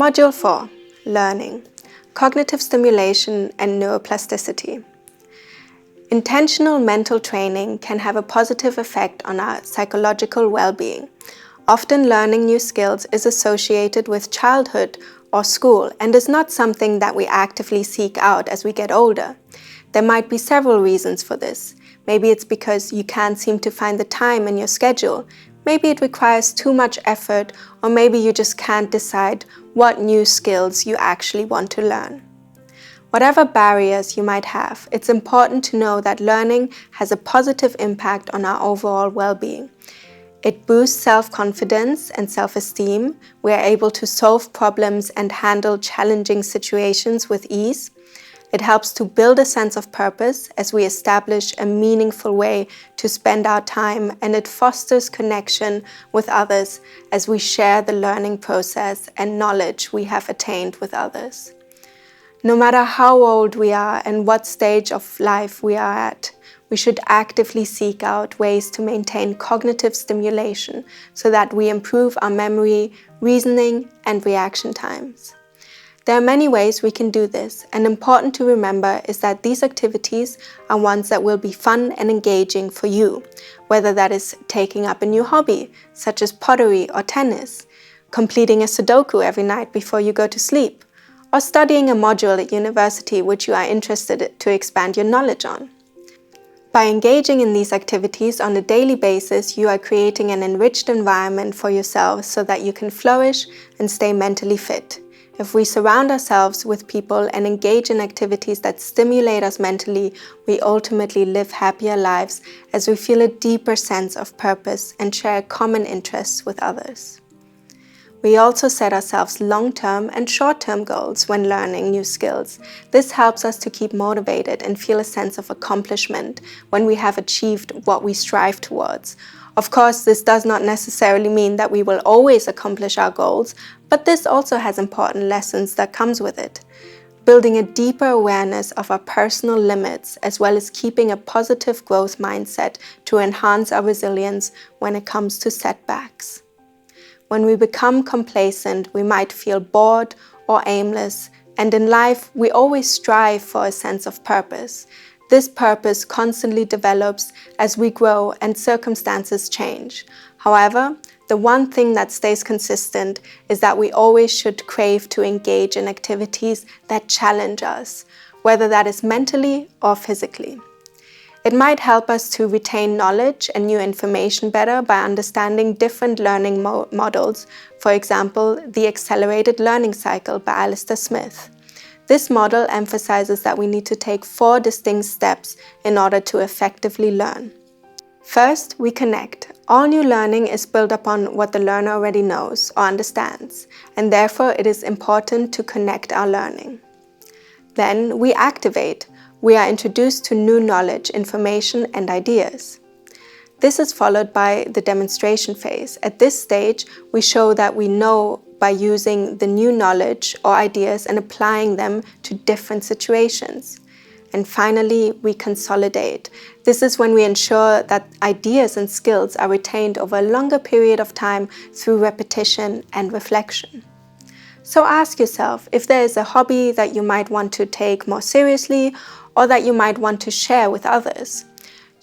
Module 4. Learning, Cognitive Stimulation and Neuroplasticity. Intentional mental training can have a positive effect on our psychological well-being. Often learning new skills is associated with childhood or school and is not something that we actively seek out as we get older. There might be several reasons for this. Maybe it's because you can't seem to find the time in your schedule. Maybe it requires too much effort, or maybe you just can't decide what new skills you actually want to learn. Whatever barriers you might have, it's important to know that learning has a positive impact on our overall well-being. It boosts self-confidence and self-esteem. We are able to solve problems and handle challenging situations with ease. It helps to build a sense of purpose as we establish a meaningful way to spend our time, and it fosters connection with others as we share the learning process and knowledge we have attained with others. No matter how old we are and what stage of life we are at, we should actively seek out ways to maintain cognitive stimulation so that we improve our memory, reasoning, and reaction times. There are many ways we can do this, and important to remember is that these activities are ones that will be fun and engaging for you, whether that is taking up a new hobby, such as pottery or tennis, completing a Sudoku every night before you go to sleep, or studying a module at university which you are interested to expand your knowledge on. By engaging in these activities on a daily basis, you are creating an enriched environment for yourself so that you can flourish and stay mentally fit. If we surround ourselves with people and engage in activities that stimulate us mentally, we ultimately live happier lives as we feel a deeper sense of purpose and share common interests with others. We also set ourselves long-term and short-term goals when learning new skills. This helps us to keep motivated and feel a sense of accomplishment when we have achieved what we strive towards. Of course, this does not necessarily mean that we will always accomplish our goals, but this also has important lessons that comes with it. Building a deeper awareness of our personal limits, as well as keeping a positive growth mindset to enhance our resilience when it comes to setbacks. When we become complacent, we might feel bored or aimless, and in life, we always strive for a sense of purpose. This purpose constantly develops as we grow and circumstances change. However, the one thing that stays consistent is that we always should crave to engage in activities that challenge us, whether that is mentally or physically. It might help us to retain knowledge and new information better by understanding different learning models, for example, the Accelerated Learning Cycle by Alistair Smith. This model emphasizes that we need to take 4 distinct steps in order to effectively learn. First, we connect. All new learning is built upon what the learner already knows or understands, and therefore it is important to connect our learning. Then we activate. We are introduced to new knowledge, information, and ideas. This is followed by the demonstration phase. At this stage, we show that we know by using the new knowledge or ideas and applying them to different situations. And finally, we consolidate. This is when we ensure that ideas and skills are retained over a longer period of time through repetition and reflection. So ask yourself if there is a hobby that you might want to take more seriously or that you might want to share with others.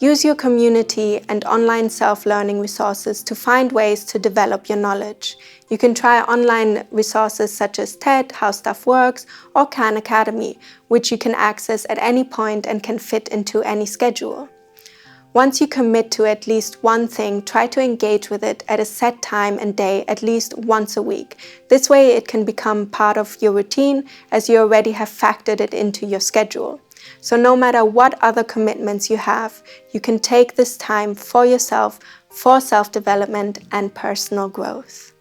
Use your community and online self-learning resources to find ways to develop your knowledge. You can try online resources such as TED, How Stuff Works, or Khan Academy, which you can access at any point and can fit into any schedule. Once you commit to at least one thing, try to engage with it at a set time and day at least once a week. This way it can become part of your routine as you already have factored it into your schedule. So no matter what other commitments you have, you can take this time for yourself, for self-development and personal growth.